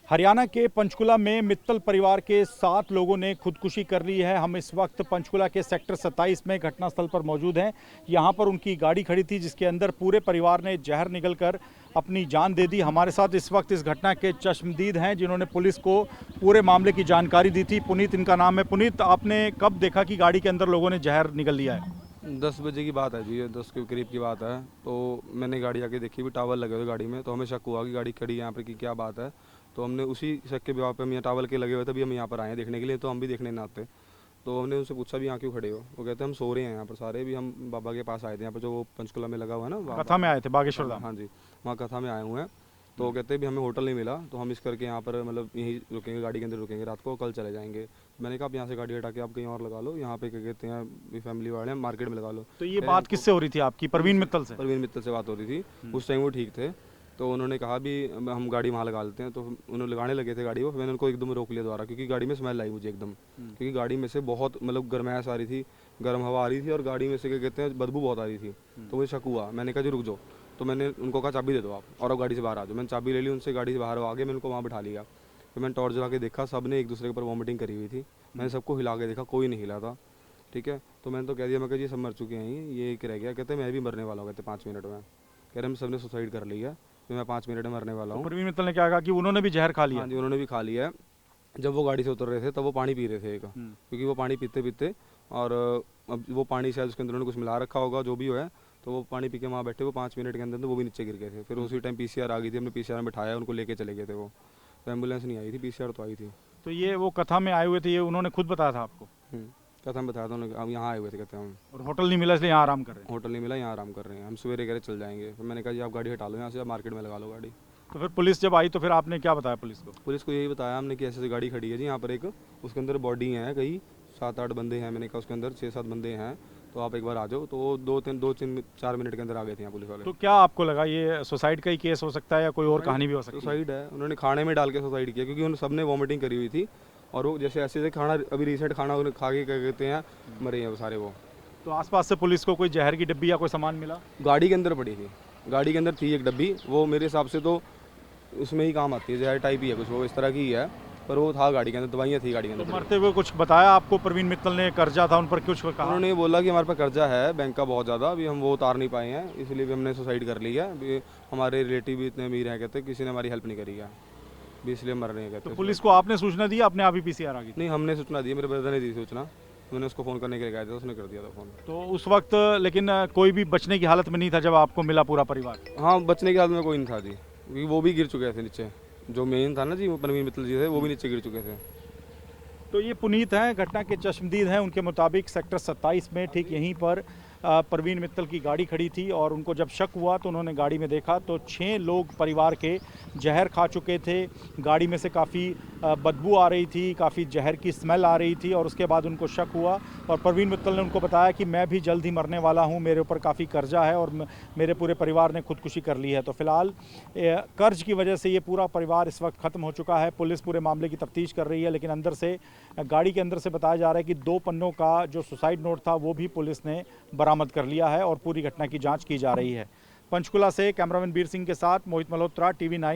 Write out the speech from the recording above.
हरियाणा के पंचकुला में मित्तल परिवार के 7 लोगों ने खुदकुशी कर ली है। हम इस वक्त पंचकुला के सेक्टर 27 में घटनास्थल पर मौजूद हैं। यहाँ पर उनकी गाड़ी खड़ी थी जिसके अंदर पूरे परिवार ने जहर निगलकर अपनी जान दे दी। हमारे साथ इस वक्त इस घटना के चश्मदीद हैं जिन्होंने पुलिस को पूरे मामले की जानकारी दी थी। पुनीत इनका नाम है। पुनीत, आपने कब देखा कि गाड़ी के अंदर लोगों ने जहर निगल लिया है? 10 बजे की बात है जी, ये 10 के करीब की बात है। तो मैंने गाड़ी आके देखी, भी टावल लगे हुए गाड़ी में, तो हमें शक हुआ कि गाड़ी खड़ी है यहाँ पर कि क्या बात है। तो हमने उसी शक के बिहाव पे, हम यहाँ टावल के लगे हुए थे, भी हम यहाँ पर आए हैं देखने के लिए, तो हम भी देखने ना आते। तो हमने उनसे पूछा भी यहाँ क्यों खड़े हो? वो कहते हैं हम सो रहे हैं यहाँ पर सारे, भी हम बाबा के पास आए थे, यहाँ पर जो वो पंचकुला में लगा हुआ है ना, कथा में आए थे बागेश्वर धाम? हाँ जी, वहाँ कथा में आए हुए हैं। तो वो कहते हैं भी हमें होटल नहीं मिला, तो हम इस करके यहाँ पर मतलब यहीं रुकेंगे, गाड़ी के अंदर रुकेंगे रात को, कल चले जाएंगे। मैंने कहा आप यहाँ से गाड़ी हटा के आप कहीं और लगा लो, यहाँ पे क्या कहते हैं भी फैमिली वाले हैं, मार्केट में लगा लो। तो ये बात किससे हो रही थी आपकी? परवीन मित्तल से? परवीन मित्तल से बात हो रही थी। उस टाइम वो ठीक थे, तो उन्होंने कहा भी हम गाड़ी वहाँ लगा लेते हैं। तो उन्होंने लगाने लगे थे गाड़ी को, फिर मैंने उनको एकदम रोक लिया दोबारा, क्योंकि गाड़ी में स्मेल आई मुझे एकदम, क्योंकि गाड़ी में से बहुत मतलब गर्मैश आ रही थी, गर्म हवा आ रही थी, और गाड़ी में से क्या कहते हैं बदबू बहुत आ रही थी। तो मुझे शक हुआ, मैंने कहा जी रुक जाओ। तो मैंने उनको कहा चाबी दे दो आप, और अब गाड़ी से बाहर आ जाओ। मैंने चाबी ले ली उनसे, गाड़ी से बाहर आ गए, मैंने उनको वहाँ बिठा लिया। फिर मैंने टॉर्च जला के देखा, सब ने एक दूसरे के ऊपर वॉमिटिंग करी हुई थी। मैंने सबको हिला के देखा, कोई नहीं हिला था। ठीक है, तो मैंने तो कह दिया, मैं कहा जी सब मर चुके हैं, ये एक रह गया। कहते मैं भी मरने वाला हूँ, कहते 5 मिनट में। कह रहे हम सब ने सुसाइड कर लिया, फिर मैं 5 मिनट में मरने वाला हूँ। परवीन मित्तल ने क्या कहा कि उन्होंने भी जहर खा लिया? हाँ जी, उन्होंने भी खा लिया है। जब वो गाड़ी से उतर रहे थे तब वो पानी पी रहे थे एक, क्योंकि वो पानी पीते पीते, और अब वो पानी शायद उसके अंदर उन्होंने कुछ मिला रखा होगा, जो भी है। तो वो पानी पी के वहाँ बैठे, वो 5 मिनट के अंदर वो भी नीचे गिर गए थे। फिर उसी टाइम पीसीआर आ गई थी, हमने पीसीआर में बिठाया, उनको लेके चले गए थे वो। तो एम्बुलेंस नहीं आई थी, पीसीआर तो आई थी। तो ये वो कथा में आए हुए थे, ये उन्होंने खुद बताया था आपको? कथा हम बताया था उन्होंने, हम यहाँ आए हुए थे, कहते हैं हम और होटल नहीं मिला इसलिए यहाँ आराम कर रहे हैं? होटल नहीं मिला, यहाँ आराम कर रहे हैं, हम सवेरे कह रहे चल जाएंगे। फिर मैंने कहा जी आप गाड़ी हटा लो यहाँ से, आप मार्केट में लगा लो गाड़ी। तो फिर पुलिस जब आई तो फिर आपने क्या बताया पुलिस को? पुलिस को यही बताया हमने कि ऐसे ऐसे गाड़ी खड़ी है जी यहाँ पर एक, उसके अंदर बॉडी है, कई 7-8 बंदे हैं। मैंने कहा उसके अंदर 6-7 बंदे हैं, तो आप एक बार आ जाओ। तो वो 2-4 मिनट के अंदर आ गए थे यहाँ पुलिस वाले। तो क्या आपको लगा ये सुसाइड का ही केस हो सकता है या कोई और कहानी भी हो सकती है? सुसाइड है, उन्होंने खाने में डाल के सुसाइड किया, क्योंकि उन सब ने वॉमिटिंग करी हुई थी। और वो जैसे ऐसे खाना, अभी रिसेंट खाना उन्हें खा के क्या कहते हैं मरे हैं वो सारे। वो तो आसपास से पुलिस को कोई जहर की डिब्बी या कोई सामान मिला? गाड़ी के अंदर पड़ी थी, गाड़ी के अंदर थी एक डब्बी, वो मेरे हिसाब से तो उसमें ही काम आती है, जहर टाइप ही है कुछ, वो इस तरह की ही है, पर वो था गाड़ी के अंदर, दवाइयाँ थी गाड़ी के तो अंदर। मरते हुए कुछ बताया आपको? परवीन मित्तल ने कर्जा था उन पर, कुछ कहा? उन्होंने बोला कि हमारे पास कर्जा है बैंक का बहुत ज़्यादा, अभी हम वो उतार नहीं पाए हैं, इसलिए भी हमने सुसाइड कर लिया। अभी हमारे रिलेटिव भी इतने अमीर हैं, कहते किसी ने हमारी हेल्प नहीं करी है, भी इसलिए मर रहे हैं कहते। तो पुलिस को आपने सूचना दी, अपने आप ही पीसीआर आ गई? नहीं, हमने सूचना दी, मेरे ब्रदर ने दी सूचना, मैंने उसको फ़ोन करने के लिए कहा था, उसने कर दिया था फ़ोन। तो उस वक्त लेकिन कोई भी बचने की हालत में नहीं था जब आपको मिला पूरा परिवार? हाँ, बचने की हालत में कोई नहीं था जी, क्योंकि वो भी गिर चुके थे नीचे, जो मेन था ना जी, वो परवीन मित्तल जी थे, वो भी नीचे गिर चुके थे। तो ये पुनीत हैं, घटना के चश्मदीद हैं। उनके मुताबिक सेक्टर 27 में ठीक यहीं पर परवीन मित्तल की गाड़ी खड़ी थी और उनको जब शक हुआ तो उन्होंने गाड़ी में देखा तो 6 लोग परिवार के जहर खा चुके थे। गाड़ी में से काफ़ी बदबू आ रही थी, काफ़ी जहर की स्मेल आ रही थी, और उसके बाद उनको शक हुआ और परवीन मित्तल ने उनको बताया कि मैं भी जल्द ही मरने वाला हूं, मेरे ऊपर काफ़ी कर्जा है और मेरे पूरे परिवार ने खुदकुशी कर ली है। तो फिलहाल कर्ज की वजह से ये पूरा परिवार इस वक्त ख़त्म हो चुका है। पुलिस पूरे मामले की तफ्तीश कर रही है, लेकिन अंदर से गाड़ी के अंदर से बताया जा रहा है कि 2 पन्नों का जो सुसाइड नोट था वो भी पुलिस ने बरामद कर लिया है और पूरी घटना की जांच की जा रही है। पंचकुला से कैमरामैन बीर सिंह के साथ मोहित मल्होत्रा, TV9।